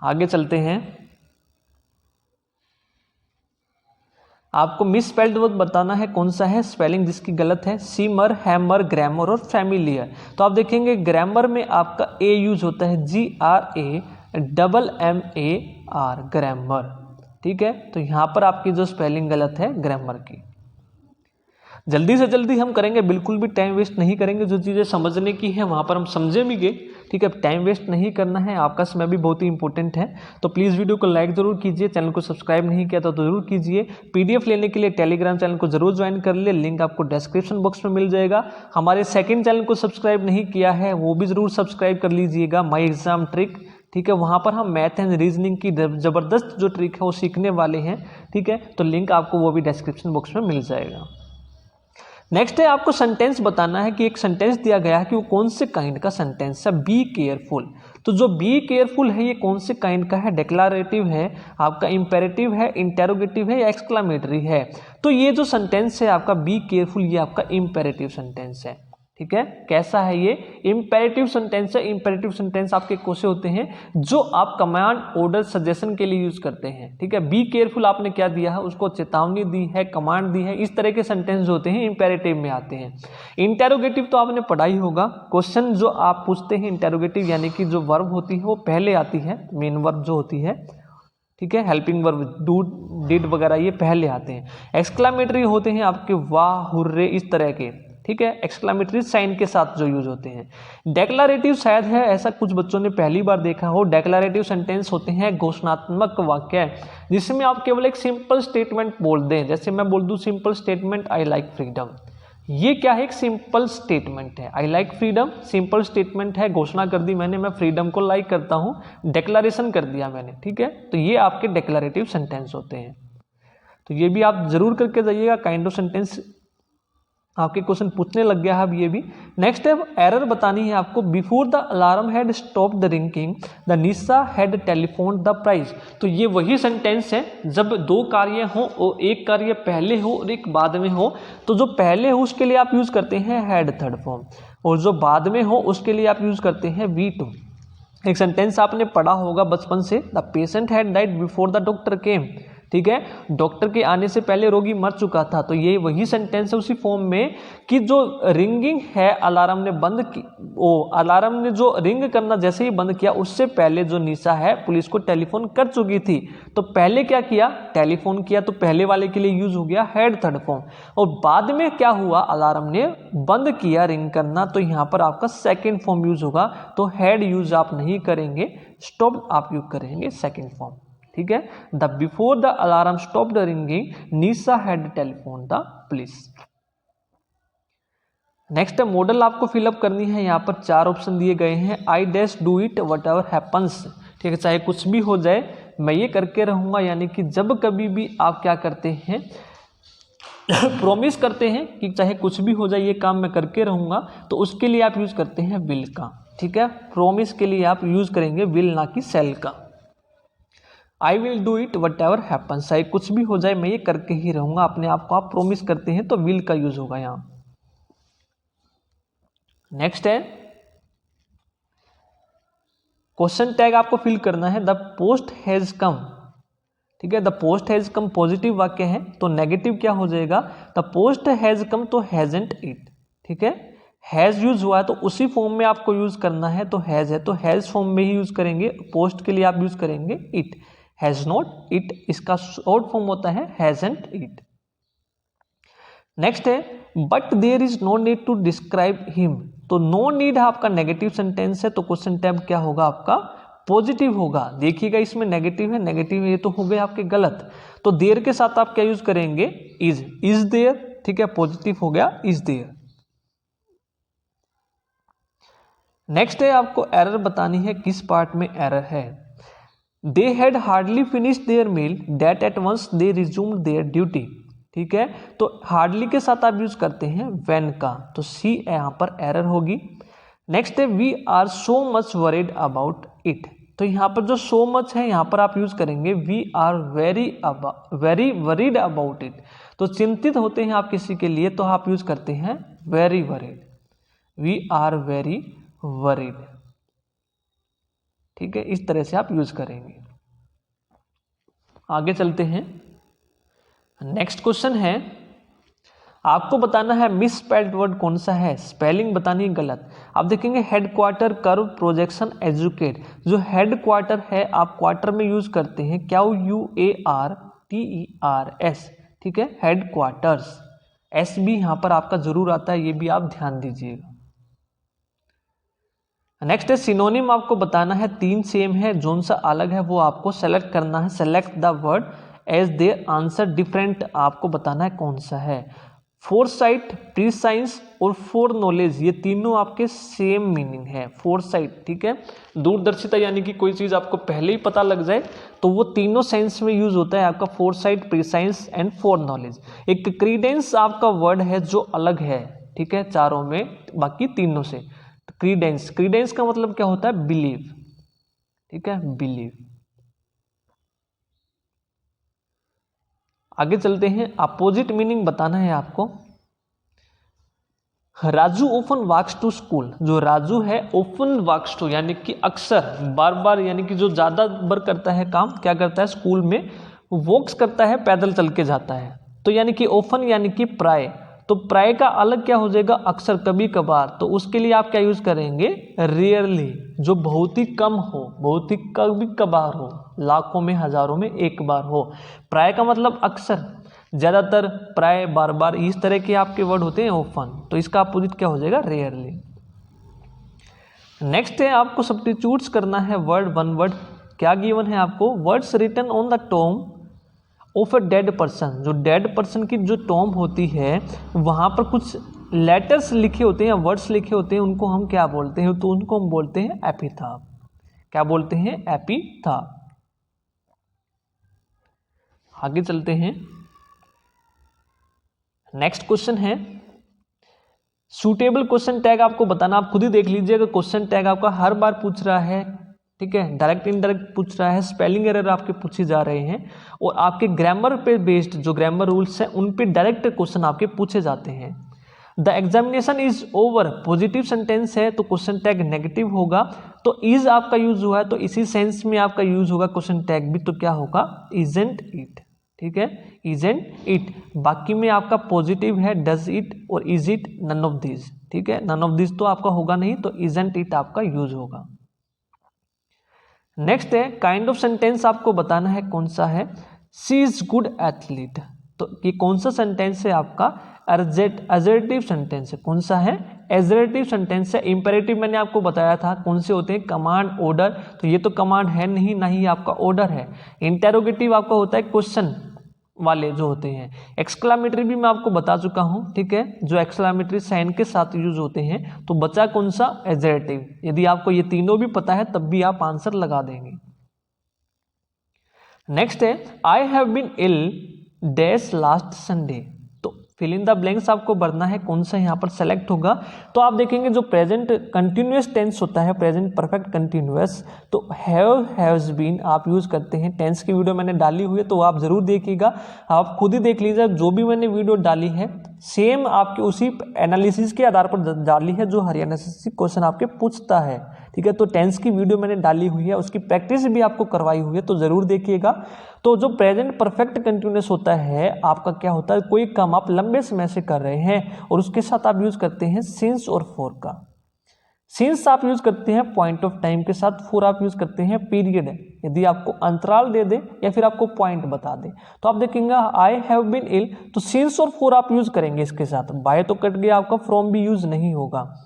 आगे चलते हैं, आपको मिस स्पेल्ड वर्ड बताना है कौन सा है, स्पेलिंग जिसकी गलत है। सीमर, हैमर, ग्रामर और फैमिलियर। तो आप देखेंगे ग्रामर में आपका ए यूज होता है, GRAMMAR, ग्रामर, ठीक है। तो यहां पर आपकी जो स्पेलिंग गलत है ग्रामर की। जल्दी से जल्दी हम करेंगे, बिल्कुल भी टाइम वेस्ट नहीं करेंगे, जो चीज़ें समझने की है वहाँ पर हम समझेंगे, ठीक है। टाइम वेस्ट नहीं करना है, आपका समय भी बहुत ही इंपॉर्टेंट है। तो प्लीज़ वीडियो को लाइक जरूर कीजिए, चैनल को सब्सक्राइब नहीं किया तो जरूर कीजिए। PDF लेने के लिए टेलीग्राम चैनल को जरूर ज्वाइन कर ले, लिंक आपको डिस्क्रिप्शन बॉक्स में मिल जाएगा। हमारे सेकेंड चैनल को सब्सक्राइब नहीं किया है वो भी जरूर सब्सक्राइब कर लीजिएगा, माई एग्जाम ट्रिक, ठीक है। वहाँ पर हम मैथ एंड रीजनिंग की ज़बरदस्त जो ट्रिक है वो सीखने वाले हैं, ठीक है। तो लिंक आपको वो भी डिस्क्रिप्शन बॉक्स में मिल जाएगा। नेक्स्ट है आपको सेंटेंस बताना है कि एक सेंटेंस दिया गया है कि वो कौन से काइंड का सेंटेंस है। Be careful. तो जो बी केयरफुल है ये कौन से काइंड का है? डिक्लेरेटिव है, आपका इंपेरेटिव है, इंटेरोगेटिव है या एक्सक्लामेटरी है? तो ये जो सेंटेंस है आपका बी केयरफुल, ये आपका इंपेरेटिव सेंटेंस है, ठीक है। कैसा है ये? इंपेरेटिव सेंटेंस है। इंपेरेटिव सेंटेंस आपके कौन से होते हैं? जो आप कमांड, ऑर्डर, सजेशन के लिए यूज करते हैं, ठीक है। बी केयरफुल आपने क्या दिया है? उसको चेतावनी दी है, कमांड दी है, इस तरह के सेंटेंस जो होते हैं इंपेरेटिव में आते हैं। इंटेरोगेटिव तो आपने पढ़ा ही होगा, क्वेश्चन जो आप पूछते हैं इंटेरोगेटिव, यानी कि जो वर्ब होती है वो पहले आती है, मेन वर्ब जो होती है, ठीक है, हेल्पिंग वर्ब, डू, डिड वगैरह ये पहले आते हैं। एक्सक्लामेटरी होते हैं आपके वाह, हुर्रे, इस तरह के, ठीक है, एक्सक्लामेटरी साइन के साथ जो यूज होते हैं। डेक्लरेटिव शायद है ऐसा कुछ बच्चों ने पहली बार देखा हो। डेक्लरेटिव सेंटेंस होते हैं घोषणात्मक वाक्य, जिसमें आप केवल एक सिंपल स्टेटमेंट बोल दें। जैसे मैं बोल दूं simple statement I like freedom, ये क्या है? एक सिंपल स्टेटमेंट है। I like freedom simple statement है, घोषणा कर दी मैंने, मैं फ्रीडम को लाइक करता हूं, डेक्लरेशन कर दिया मैंने, ठीक है। तो ये आपके डेक्लरेटिव सेंटेंस होते हैं। तो ये भी आप जरूर करके जाइएगा, काइंड ऑफ सेंटेंस आपके क्वेश्चन पूछने लग गया है अब ये भी। नेक्स्ट है एरर बतानी है आपको, before the alarm had stop the ringing the Nisha had telephone the price. तो ये वही सेंटेंस है, जब दो कार्य हो और एक कार्य पहले हो और एक बाद में हो, तो जो पहले हो उसके लिए आप यूज करते हैं हैड थर्ड फॉर्म, और जो बाद में हो उसके लिए आप यूज करते हैं V2। एक सेंटेंस आपने पढ़ा होगा बचपन से, the patient had died before the doctor केम। ठीक है, डॉक्टर के आने से पहले रोगी मर चुका था। तो ये वही सेंटेंस है उसी फॉर्म में कि जो रिंगिंग है, अलार्म ने बंद की, अलार्म ने जो रिंग करना जैसे ही बंद किया उससे पहले जो निशा है पुलिस को टेलीफोन कर चुकी थी। तो पहले क्या किया, टेलीफोन किया, तो पहले वाले के लिए यूज हो गया हैड थर्ड फॉर्म। और बाद में क्या हुआ, अलार्म ने बंद किया रिंग करना, तो यहाँ पर आपका सेकेंड फॉर्म यूज होगा। तो हैड यूज आप नहीं करेंगे, स्टॉप आप यूज करेंगे सेकेंड फॉर्म। ठीक है, the before the alarm stop the ringing Nisha had telephone the police. Next है मॉडल आपको फिलअप करनी है। यहाँ पर 4 ऑप्शन दिए गए हैं, I dash do it what ever happens. ठीक है, चाहे कुछ भी हो जाए मैं ये करके रहूंगा, यानी कि जब कभी भी आप क्या करते हैं प्रॉमिस करते हैं कि चाहे कुछ भी हो जाए ये काम मैं करके रहूंगा, तो उसके लिए आप यूज करते हैं विल का। ठीक है, प्रॉमिस के लिए आप यूज करेंगे विल, ना कि सेल का। I will do it what ever happens, चाहे कुछ भी हो जाए मैं ये करके ही रहूंगा, अपने आप को आप प्रोमिस करते हैं तो विल का यूज होगा यहाँ। नेक्स्ट है क्वेश्चन टैग आपको फिल करना है, द पोस्ट हैज कम। ठीक है, the post has come positive वाक्य है, तो नेगेटिव क्या हो जाएगा, द पोस्ट हैज कम तो हैजंट इट। ठीक है, हैज यूज हुआ है तो उसी फॉर्म में आपको यूज करना है, तो हैज है तो हैज फॉर्म में ही यूज करेंगे, पोस्ट के लिए आप यूज करेंगे इट। हैज नॉट इट, इसका शॉर्ट फॉर्म होता है हैजंट इट। नेक्स्ट है but there is no need to describe him. तो नो नीड आपका नेगेटिव सेंटेंस है, तो क्वेश्चन टैग क्या होगा आपका पॉजिटिव होगा। देखिएगा इसमें नेगेटिव है, नेगेटिव ये तो हो गए आपके गलत। तो देयर के साथ आप क्या यूज करेंगे, इज देयर। ठीक है, पॉजिटिव हो गया इज देयर। नेक्स्ट है आपको एरर बतानी है, किस पार्ट में एरर है। They had hardly finished their meal that at once they resumed their duty. ठीक है, तो हार्डली के साथ आप यूज करते हैं व्हेन का, तो सी यहाँ पर एरर होगी। नेक्स्ट है we are so much worried about it. तो यहाँ पर जो सो मच है यहाँ पर आप यूज करेंगे we are very worried about it. तो चिंतित होते हैं आप किसी के लिए, तो आप यूज करते हैं very worried, we are very worried. ठीक है, इस तरह से आप यूज करेंगे। आगे चलते हैं, नेक्स्ट क्वेश्चन है आपको बताना है मिस स्पेल्ड वर्ड कौन सा है, स्पेलिंग बतानी गलत। आप देखेंगे हेडक्वार्टर, कर्व, प्रोजेक्शन, एजुकेट। जो हेडक्वार्टर है आप क्वार्टर में यूज करते हैं QUARTERS। ठीक है, हेडक्वार्टर्स, एस भी यहां पर आपका जरूर आता है, ये भी आप ध्यान दीजिएगा। नेक्स्ट है सिनोनिम आपको बताना है, 3 सेम है, जोन सा अलग है वो आपको सेलेक्ट करना है। Select the word as the answer different, आपको बताना है कौन सा है। फोरसाइट, प्रीसाइंस और फोर नॉलेज, ये तीनों आपके सेम मीनिंग है। फोरसाइट, ठीक है, दूरदर्शिता, यानी कि कोई चीज आपको पहले ही पता लग जाए, तो वो तीनों सेंस में यूज होता है आपका फोरसाइट, प्रीसाइंस एंड फोर नॉलेज। एक क्रीडेंस आपका वर्ड है जो अलग है, ठीक है, चारों में, बाकी तीनों से। क्रीडेंस, क्रीडेंस का मतलब क्या होता है, बिलीव। ठीक है, बिलीव। आगे चलते हैं, अपोजिट मीनिंग बताना है आपको। Raju often walks to school, जो राजू है ओफन वॉक्स टू, यानी कि अक्सर, बार बार, यानी कि जो ज्यादा बार करता है काम, क्या करता है स्कूल में, वॉक्स करता है, पैदल चल के जाता है। तो यानी कि ओफन यानी कि प्राय, तो प्राय का अलग क्या हो जाएगा, अक्सर, कभी कभार। तो उसके लिए आप क्या यूज करेंगे, रेयरली, जो बहुत ही कम हो, बहुत ही कभी कभार हो, लाखों में, हजारों में एक बार हो। प्राय का मतलब अक्सर, ज्यादातर, प्राय, बार बार, इस तरह के आपके वर्ड होते हैं ओफन। तो इसका अपोजिट क्या हो जाएगा, रेयरली। नेक्स्ट है आपको सब्स्टिट्यूट्स करना है वर्ड, वन वर्ड। क्या गिवन है आपको, words written on the tomb of a dead person. जो डेड पर्सन की जो टॉम होती है वहां पर कुछ लेटर्स लिखे होते हैं, वर्ड्स लिखे होते हैं, उनको हम क्या बोलते हैं, तो उनको हम बोलते हैं एपिथाफ। क्या बोलते हैं, एपिथाफ। आगे चलते हैं, नेक्स्ट क्वेश्चन है सूटेबल क्वेश्चन टैग आपको बताना, आप खुद ही देख लीजिए अगर क्वेश्चन टैग आपका हर बार पूछ रहा है, ठीक है, डायरेक्ट इनडायरेक्ट पूछ रहा है, स्पेलिंग एरर आपके पूछे जा रहे हैं और आपके ग्रामर पे बेस्ड जो ग्रामर रूल्स हैं उन पे डायरेक्ट क्वेश्चन आपके पूछे जाते हैं। The examination is over, positive sentence है तो क्वेश्चन टैग नेगेटिव होगा, तो इज आपका यूज हुआ है तो इसी सेंस में आपका यूज होगा क्वेश्चन टैग भी, तो क्या होगा इजंट इट, ठीक है, इजंट इट। बाकी में आपका पॉजिटिव है डज इट और is it, none of this, ठीक है, नन ऑफ दिस तो आपका होगा नहीं, तो इजंट इट आपका यूज होगा। नेक्स्ट है काइंड ऑफ सेंटेंस आपको बताना है कौन सा है, शी इज गुड एथलीट, तो ये कौन सा सेंटेंस है आपका एजरेटिव सेंटेंस है, कौन सा है एजरेटिव सेंटेंस है। इंपेरेटिव मैंने आपको बताया था कौन से होते हैं, कमांड ऑर्डर, तो ये तो कमांड है नहीं, ना ही आपका ऑर्डर है। इंटेरोगेटिव आपका होता है क्वेश्चन वाले जो होते हैं। एक्सक्लामेटरी भी मैं आपको बता चुका हूं, ठीक है, जो एक्सक्लामेटरी साइन के साथ यूज होते हैं, तो बचा कौन सा एजरेटिव। यदि आपको ये तीनों भी पता है तब भी आप आंसर लगा देंगे। नेक्स्ट है I have been ill dash last Sunday, तो फिल इन द ब्लैंक्स आपको भरना है, कौन सा यहाँ पर सेलेक्ट होगा। तो आप देखेंगे जो प्रेजेंट कंटिन्यूअस टेंस होता है, प्रेजेंट परफेक्ट कंटिन्यूअस, तो हैव्स बीन आप यूज करते हैं। टेंस की वीडियो मैंने डाली हुई है तो आप जरूर देखिएगा, आप खुद ही देख लीजिए, जो भी मैंने वीडियो डाली है सेम आपके उसी एनालिसिस के आधार पर डाली है जो हरियाणा एसएससी क्वेश्चन आपके पूछता है, ठीक है। तो टेंस की वीडियो मैंने डाली हुई है, उसकी प्रैक्टिस भी आपको करवाई हुई है, तो जरूर देखिएगा। तो जो प्रेजेंट परफेक्ट कंटिन्यूअस होता है आपका क्या होता है, कोई काम आप लंबे समय से कर रहे हैं और उसके साथ आप यूज करते हैं सिंस और फॉर का। सिंस आप यूज करते हैं पॉइंट ऑफ टाइम के साथ, फॉर आप यूज करते हैं पीरियड, यदि आपको अंतराल दे दे या फिर आपको पॉइंट बता दे। तो आप देखेंगे आई हैव बीन इल, तो सिंस और फॉर आप यूज करेंगे इसके साथ, बाय तो कट गया आपका, फ्रॉम भी यूज नहीं होगा।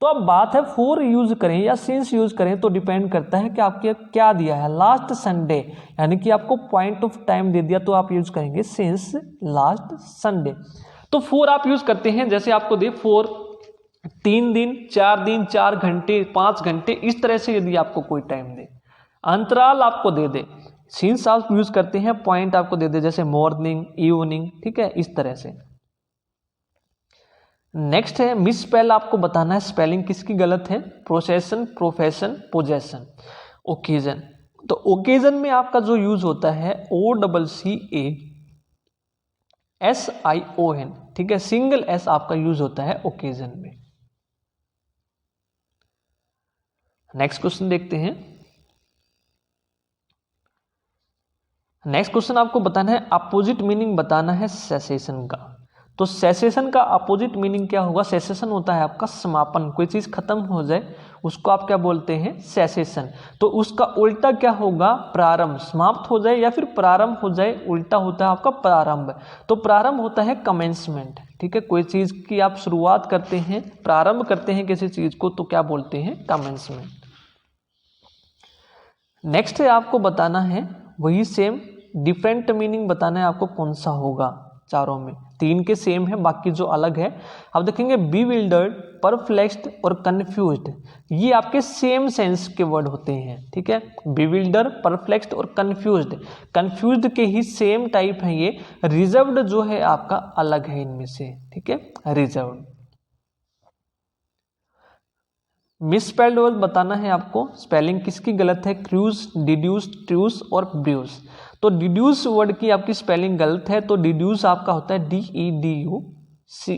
तो अब बात है फॉर यूज करें या सिंस यूज करें, तो डिपेंड करता है कि आपके क्या दिया है, लास्ट संडे, यानी कि आपको पॉइंट ऑफ टाइम दे दिया तो आप यूज करेंगे सिंस लास्ट संडे। तो फॉर आप यूज करते हैं, जैसे आपको दे फॉर 3 दिन 4 दिन 4 घंटे 5 घंटे, इस तरह से यदि आपको कोई टाइम दे, अंतराल आपको दे दे, सिंस आप यूज करते हैं, पॉइंट आपको दे दे जैसे मॉर्निंग इवनिंग, ठीक है, इस तरह से। नेक्स्ट है मिस स्पेल आपको बताना है, स्पेलिंग किसकी गलत है, प्रोसेशन प्रोफेशन पोजेशन ओकेजन। तो ओकेजन में आपका जो यूज होता है OCCASION, ठीक है, सिंगल एस आपका यूज होता है ओकेजन में। नेक्स्ट क्वेश्चन देखते हैं। नेक्स्ट क्वेश्चन आपको बताना है अपोजिट मीनिंग बताना है सेसेशन का। तो सेसेशन का अपोजिट मीनिंग क्या होगा, सेसेशन होता है आपका समापन, कोई चीज खत्म हो जाए उसको आप क्या बोलते हैं सेसेशन। तो उसका उल्टा क्या होगा प्रारंभ, समाप्त हो जाए या फिर प्रारंभ हो जाए, उल्टा होता है आपका प्रारंभ। तो प्रारंभ होता है कमेंसमेंट, ठीक है, कोई चीज की आप शुरुआत करते हैं, प्रारंभ करते हैं किसी चीज को, तो क्या बोलते हैं कमेंसमेंट। नेक्स्ट है आपको बताना है वही सेम, डिफरेंट मीनिंग बताना है आपको कौन सा होगा, चारों में 3 के सेम है, बाकी जो अलग है आप देखेंगे bewildered, परप्लेक्स्ड और कंफ्यूज्ड, ये आपके सेम सेंस के वर्ड होते हैं, ठीक है, bewildered, परप्लेक्स्ड और कंफ्यूज्ड, कंफ्यूज्ड के ही सेम टाइप है ये। रिजर्व्ड जो है आपका अलग है इनमें से, ठीक है, रिजर्व्ड। मिसस्पेल्ड वर्ड बताना है आपको, स्पेलिंग किसकी गलत है, क्रूज, डिड्यूस, ट्रूस और ब्रूस। तो डिड्यूस वर्ड की आपकी स्पेलिंग गलत है, तो डिड्यूस आपका होता है DEDUCE,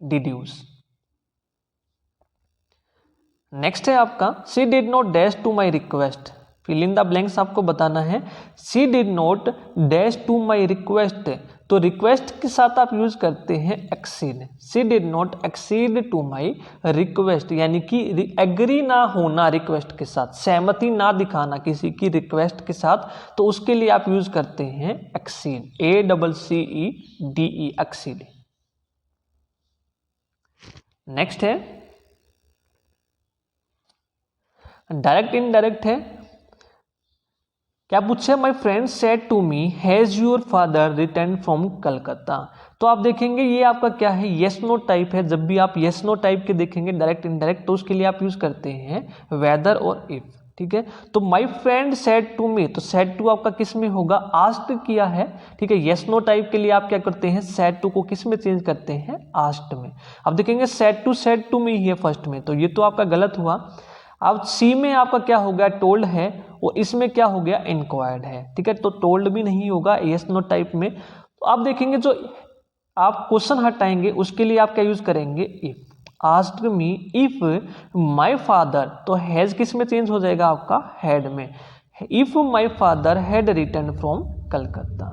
डिड्यूस। नेक्स्ट है आपका she did not dash to my request, fill in the blanks आपको बताना है। She did not dash to my request, तो रिक्वेस्ट के साथ आप यूज करते हैं accede, she did not accede to my request, यानी कि एग्री ना होना रिक्वेस्ट के साथ, सहमति ना दिखाना किसी की रिक्वेस्ट के साथ, तो उसके लिए आप यूज करते हैं एक्सीड, ACCEDE, एक्सीड। नेक्स्ट है डायरेक्ट इनडायरेक्ट है, क्या पूछे, my friend said to me has your father return from Calcutta. तो आप देखेंगे ये आपका क्या है, येस नो टाइप है। जब भी आप येस नो टाइप के देखेंगे डायरेक्ट इनडायरेक्ट, तो उसके लिए आप यूज करते हैं वेदर और इफ। ठीक है। तो my friend said to me, तो सेड टू आपका किस में होगा, आस्क्ड किया है, ठीक है। येस नो टाइप के लिए आप क्या करते हैं, सेड टू को किस में चेंज करते हैं, आस्क्ड में। अब देखेंगे सेड टू मी ही है फर्स्ट में, तो ये तो आपका गलत हुआ। अब सी में आपका क्या हो गया, टोल्ड है, और इसमें क्या हो गया, इंक्वायर्ड है, ठीक है। तो टोल्ड भी नहीं होगा येस नो टाइप में। तो आप देखेंगे जो आप क्वेश्चन हटाएंगे उसके लिए आप क्या यूज करेंगे, if. Asked me if my father, तो हैज किस में चेंज हो जाएगा आपका, हैड में। If my father had return from Calcutta,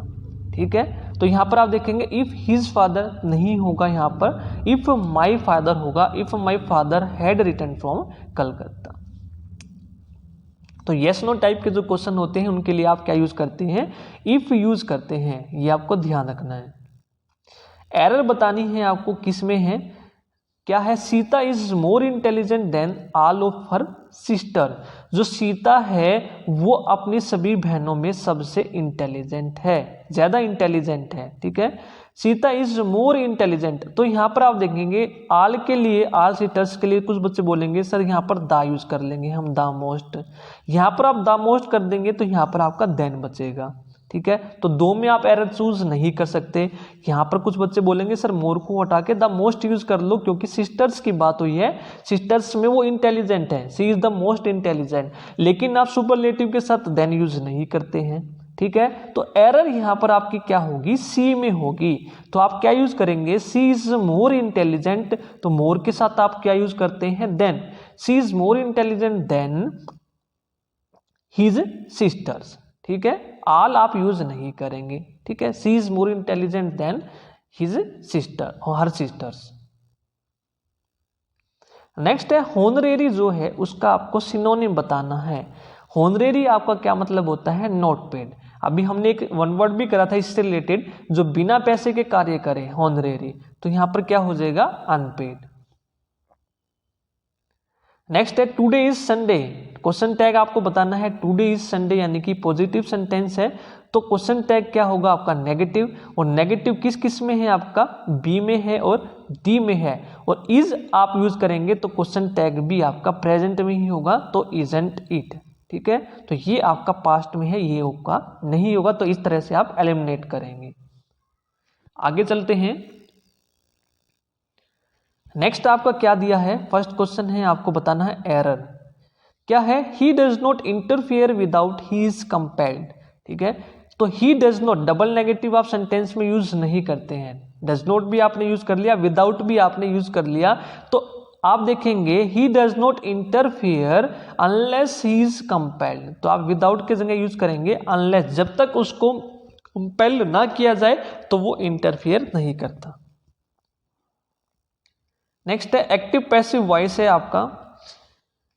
ठीक है। तो यहां पर आप देखेंगे इफ हिज फादर नहीं होगा, यहां पर इफ माय फादर होगा, if my father had return from Calcutta. तो येस नो टाइप के जो क्वेश्चन होते हैं उनके लिए आप क्या यूज करते हैं, इफ यूज करते हैं, ये आपको ध्यान रखना है। एरर बतानी है आपको, किस में है, क्या है, Sita is more intelligent then all of her sister. जो सीता है वो अपनी सभी बहनों में सबसे इंटेलिजेंट है, ज्यादा इंटेलिजेंट है, ठीक है। सीता इज मोर इंटेलिजेंट, तो यहां पर आप देखेंगे आल के लिए, आल सिस्टर्स के लिए कुछ बच्चे बोलेंगे सर यहां पर दा यूज कर लेंगे हम, दा मोस्ट। यहां पर आप दा मोस्ट कर देंगे तो यहां पर आपका देन बचेगा, ठीक है। तो दो में आप एरर चूज नहीं कर सकते। यहां पर कुछ बच्चे बोलेंगे सर मोर को हटा के द मोस्ट यूज कर लो, क्योंकि सिस्टर्स की बात हुई है, सिस्टर्स में वो इंटेलिजेंट है, she is the most intelligent, लेकिन आप सुपरलेटिव के साथ देन यूज नहीं करते हैं, ठीक है। तो एरर यहां पर आपकी क्या होगी, सी में होगी। तो आप क्या यूज करेंगे, सी इज मोर इंटेलिजेंट, तो मोर के साथ आप क्या यूज करते हैं, then. She is more intelligent than his sisters, ठीक है। ऑल आप यूज नहीं करेंगे, ठीक है। She is more intelligent than his sister और हर सिस्टर्स। नेक्स्ट है होनरेरी, जो है उसका आपको सिनोनिम बताना है। होनरेरी आपका क्या मतलब होता है, नॉट पेड। अभी हमने एक वन वर्ड भी करा था इससे रिलेटेड, जो बिना पैसे के कार्य करे, होनरेरी, तो यहां पर क्या हो जाएगा, अनपेड। नेक्स्ट है today is Sunday. Question tag आपको बताना है, टुडे इज संडे यानी कि पॉजिटिव सेंटेंस है, तो क्वेश्चन टैग क्या होगा आपका, नेगेटिव। और नेगेटिव किस किस में है आपका, बी में है और डी में है। और इज आप यूज करेंगे तो क्वेश्चन टैग भी आपका प्रेजेंट में ही होगा, तो इजंट इट, ठीक है। तो ये आपका पास्ट में है, ये आपका नहीं होगा, तो इस तरह से आप एलिमिनेट करेंगे। आगे चलते हैं। नेक्स्ट आपका क्या दिया है, फर्स्ट क्वेश्चन है, आपको बताना है एरर क्या है, he does not interfere without he is compelled, ठीक है। तो he does not, double negative आप सेंटेंस में यूज नहीं करते हैं, डज नॉट भी आपने यूज कर लिया, विदाउट भी आपने यूज कर लिया, तो आप देखेंगे he does not interfere unless he is compelled, तो आप विदाउट के जगह यूज करेंगे अनलेस, जब तक उसको कंपेल्ड ना किया जाए तो वो इंटरफियर नहीं करता। नेक्स्ट है एक्टिव पैसिव वॉइस है आपका।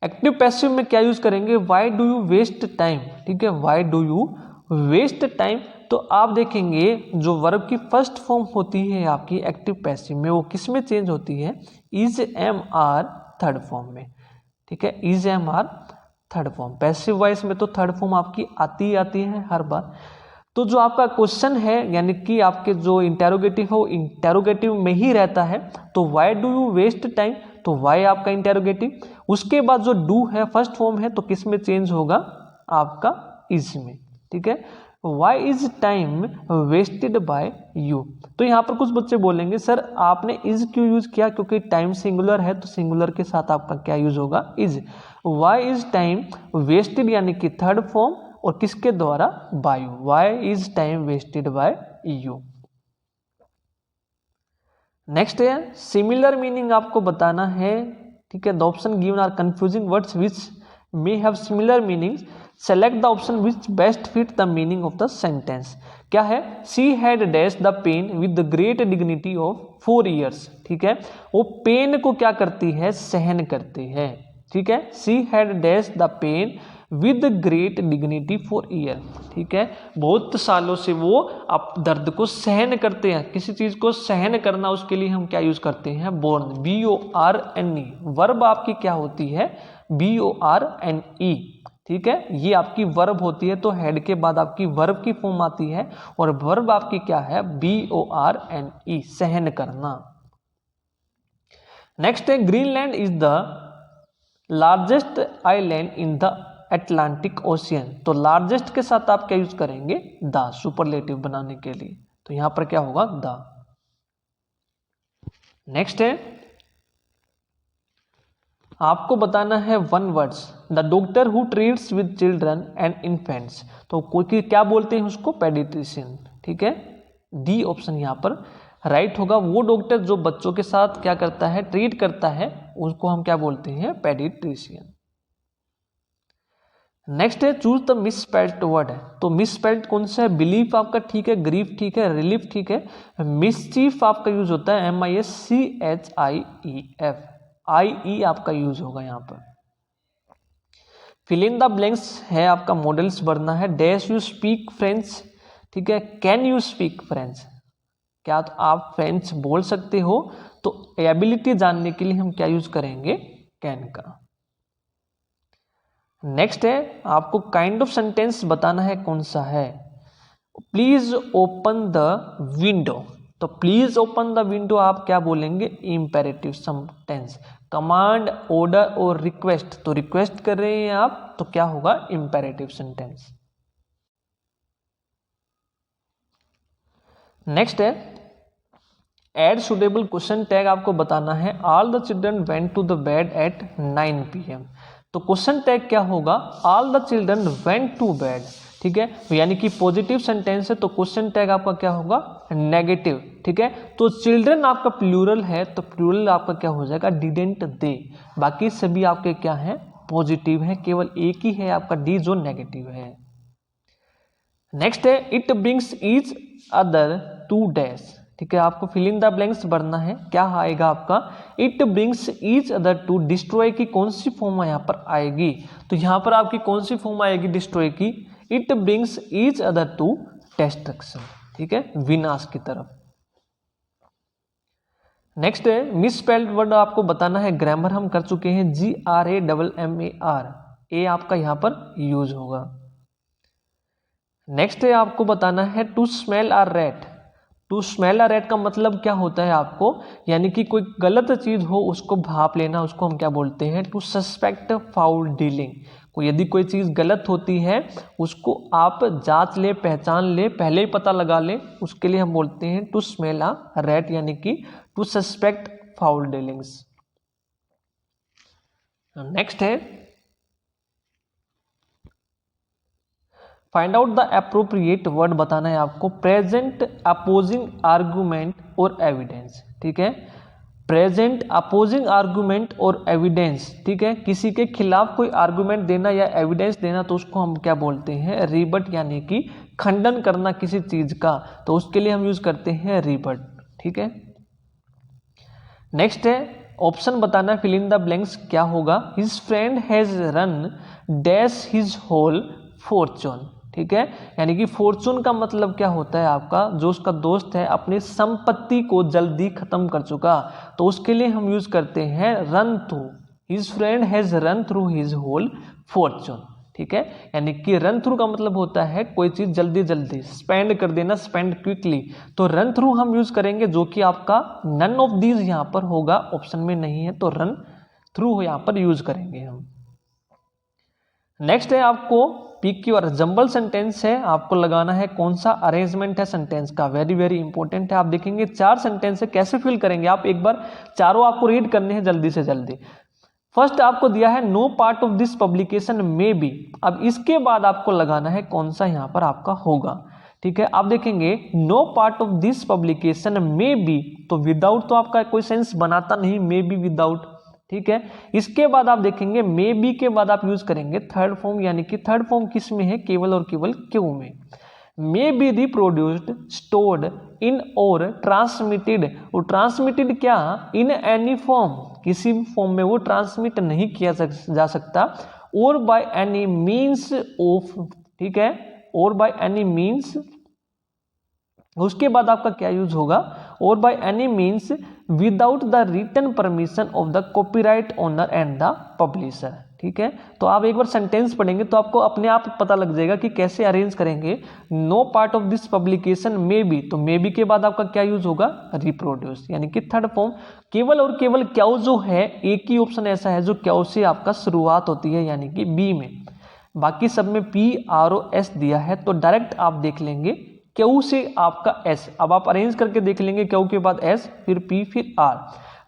एक्टिव पैसिव में क्या यूज करेंगे, why do you waste time, ठीक है, why do you waste time. तो आप देखेंगे जो वर्ब की फर्स्ट फॉर्म होती है आपकी एक्टिव पैसिव में, वो किस में चेंज होती है, is am are third form में, ठीक है, is am are third form. Passive voice में तो थर्ड फॉर्म आपकी आती है हर बार। तो जो आपका क्वेश्चन है यानी कि आपके जो इंटेरोगेटिव है वो इंटेरोगेटिव में ही रहता है, तो why do you waste time, तो वाई आपका इंटेरोगेटिव, उसके बाद जो डू है फर्स्ट फॉर्म है तो किस में चेंज होगा, आपका इज में, ठीक है। Why is time wasted by you. तो यहाँ पर कुछ बच्चे बोलेंगे सर आपने इज क्यों यूज किया, क्योंकि टाइम सिंगुलर है तो सिंगुलर के साथ आपका क्या यूज होगा, is. Why is time wasted यानी कि थर्ड फॉर्म, और किसके द्वारा, by you, why is time wasted by you. Next है सिमिलर मीनिंग आपको बताना है, ठीक है। The option given are confusing words which may have similar meanings, select the option which best fit the meaning of the sentence. क्या है, she had dash the pain with the great dignity of 4 years, ठीक है। वो पेन को क्या करती है, सहन करती है, ठीक है। She had dash the pain with great dignity 4 years, ठीक है। बहुत सालों से वो आप दर्द को सहन करते हैं, किसी चीज को सहन करना, उसके लिए हम क्या यूज करते हैं, बोर्न, BORNE। वर्ब आपकी क्या होती है, BORNE, ठीक है, ये आपकी वर्ब होती है। तो हेड के बाद आपकी वर्ब की फॉर्म आती है, और वर्ब आपकी क्या है, BORNE, सहन करना। नेक्स्ट है Greenland is the largest island in the Atlantic ocean. तो लार्जेस्ट के साथ आप क्या यूज करेंगे, द, सुपरलेटिव बनाने के लिए। तो यहां पर क्या होगा, द। नेक्स्ट है, आपको बताना है one words, the doctor who treats with children and infants. तो कोई क्या बोलते हैं उसको, पेडिट्रिशियन। ठीक है, डी ऑप्शन यहां पर राइट होगा। वो डॉक्टर जो बच्चों के साथ क्या करता है, ट्रीट करता है, उसको हम क्या बोलते हैं, पेडिट्रिशियन। नेक्स्ट है, चूज द मिसस्पेल्ड वर्ड। तो मिसस्पेल्ड कौन सा है, बिलीफ आपका ठीक है, ग्रीफ ठीक है, रिलीफ ठीक है, मिसचीफ आपका यूज होता है MISCHIEF, IE आपका यूज होगा यहाँ पर। फिल इन द ब्लैंक्स है आपका मॉडल्स भरना है। डैश यू स्पीक फ्रेंच, ठीक है, कैन यू स्पीक फ्रेंच, क्या तो आप फ्रेंच बोल सकते हो। तो एबिलिटी जानने के लिए हम क्या यूज करेंगे, कैन का। नेक्स्ट है, आपको काइंड ऑफ सेंटेंस बताना है कौन सा है। Please open the window. तो प्लीज ओपन द विंडो आप क्या बोलेंगे, इंपेरेटिव सेंटेंस। कमांड, ऑर्डर और रिक्वेस्ट, तो रिक्वेस्ट कर रहे हैं आप, तो क्या होगा, इंपेरेटिव सेंटेंस। नेक्स्ट है, एड सुटेबल क्वेश्चन टैग आपको बताना है। All the children went to the bed at 9 PM। तो क्वेश्चन टैग क्या होगा, all the children went to bed. ठीक है, यानी कि पॉजिटिव सेंटेंस है, तो क्वेश्चन टैग आपका क्या होगा, नेगेटिव। ठीक है, तो चिल्ड्रन आपका प्लूरल है, तो प्लूरल आपका क्या हो जाएगा, डिडेंट दे। बाकी सभी आपके क्या है, पॉजिटिव है, केवल एक ही है आपका डी जो नेगेटिव है। नेक्स्ट है, it brings each other to dash. ठीक है, आपको फिल इन द ब्लैंक्स भरना है। क्या आएगा आपका, it brings each other to destroy की कौन सी फॉर्म यहाँ पर आएगी। तो यहाँ पर आपकी कौन सी फॉर्म आएगी डिस्ट्रॉय की, it brings each other to destruction. ठीक है, विनाश की तरफ। नेक्स्ट है, मिसस्पेल्ड वर्ड आपको बताना है। ग्रामर हम कर चुके हैं, GRAMMAR, ए आपका यहाँ पर यूज होगा। नेक्स्ट है, आपको बताना है to smell a rat. To smell a rat का मतलब क्या होता है आपको, यानी कि कोई गलत चीज हो उसको भाप लेना, उसको हम क्या बोलते हैं, टू सस्पेक्ट फाउल डीलिंग। कोई यदि कोई चीज गलत होती है उसको आप जांच ले, पहचान ले, पहले ही पता लगा ले, उसके लिए हम बोलते हैं टू स्मेल अ रैट, यानी कि to suspect foul dealings. Next है, find out the appropriate word बताना है आपको। प्रेजेंट अपोजिंग आर्गूमेंट और एविडेंस। ठीक है, प्रेजेंट अपोजिंग आर्गूमेंट और एविडेंस। ठीक है, किसी के खिलाफ कोई आर्गूमेंट देना या एविडेंस देना, तो उसको हम क्या बोलते हैं, रिबट, यानी कि खंडन करना किसी चीज का, तो उसके लिए हम यूज करते हैं रिबट। ठीक है, नेक्स्ट है, ऑप्शन बताना, फिल इन द ब्लैंक्स क्या होगा। His friend has run dash his whole fortune. ठीक है, यानी कि फॉर्चून का मतलब क्या होता है आपका, जो उसका दोस्त है अपनी संपत्ति को जल्दी खत्म कर चुका, तो उसके लिए हम यूज करते हैं run through. His friend has run through his whole fortune. ठीक है, यानी कि रन थ्रू का मतलब होता है कोई चीज जल्दी जल्दी स्पेंड कर देना, स्पेंड क्विकली, तो रन थ्रू हम यूज करेंगे, जो कि आपका नन ऑफ दीज यहाँ पर होगा, ऑप्शन में नहीं है, तो रन थ्रू यहाँ पर यूज करेंगे हम। नेक्स्ट है, आपको PQ और जंबल सेंटेंस है, आपको लगाना है कौन सा अरेंजमेंट है सेंटेंस का, वेरी वेरी इंपॉर्टेंट है। आप देखेंगे 4 सेंटेंस है, कैसे फिल करेंगे आप, एक बार चारों आपको रीड करने हैं जल्दी से जल्दी। फर्स्ट आपको दिया है no part of this publication may be. अब इसके बाद आपको लगाना है कौन सा यहाँ पर आपका होगा। ठीक है, आप देखेंगे no part of this publication may be, तो विदाउट तो आपका कोई सेंस बनाता नहीं, मे बी विदाउट। ठीक है, इसके बाद आप देखेंगे मे बी के बाद आप यूज करेंगे थर्ड फॉर्म, यानी कि थर्ड फॉर्म किस में है, केवल और केवल क्यों में। मे be reproduced, stored in or transmitted, और ट्रांसमिटेड क्या, इन एनी फॉर्म, किसी भी फॉर्म में वो ट्रांसमिट नहीं किया जा सकता, और बाय एनी मीन्स ऑफ। ठीक है, और बाय एनी मीन्स, उसके बाद आपका क्या यूज होगा, और by any means without the written permission of the copyright owner and the publisher. ठीक है, तो आप एक बार सेंटेंस पढ़ेंगे तो आपको अपने आप पता लग जाएगा कि कैसे अरेंज करेंगे। No part of this publication may be, तो मे बी के बाद आपका क्या यूज होगा, रिप्रोड्यूस, यानी कि थर्ड फॉर्म। केवल और केवल क्याउ जो है, एक ही ऑप्शन ऐसा है जो क्याउ से आपका शुरुआत होती है, यानी कि बी में। बाकी सब में PROS दिया है, तो डायरेक्ट आप देख लेंगे क्यू से आपका S। अब आप अरेंज करके देख लेंगे, क्यू के बाद S, फिर P, फिर R।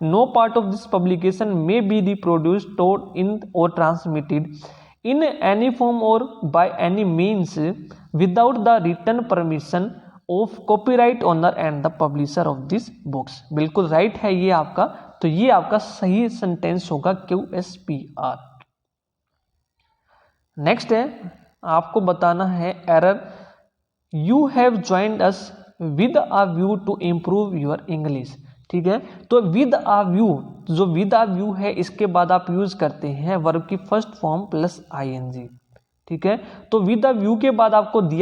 No part of this publication may be reproduced, stored in or transmitted in any form or by any means without the written permission of copyright owner and the publisher of this books. बिल्कुल राइट है ये आपका, तो ये आपका सही सेंटेंस होगा QSPR। नेक्स्ट है, आपको बताना है error, you have joined us with a view to improve your English. ठीक है, तो विद अ व्यू, जो विद अ व्यू है इसके बाद आप यूज करते हैं वर्ब की फर्स्ट फॉर्म प्लस ING। ठीक है, तो विद अ व्यू के बाद आपको दिया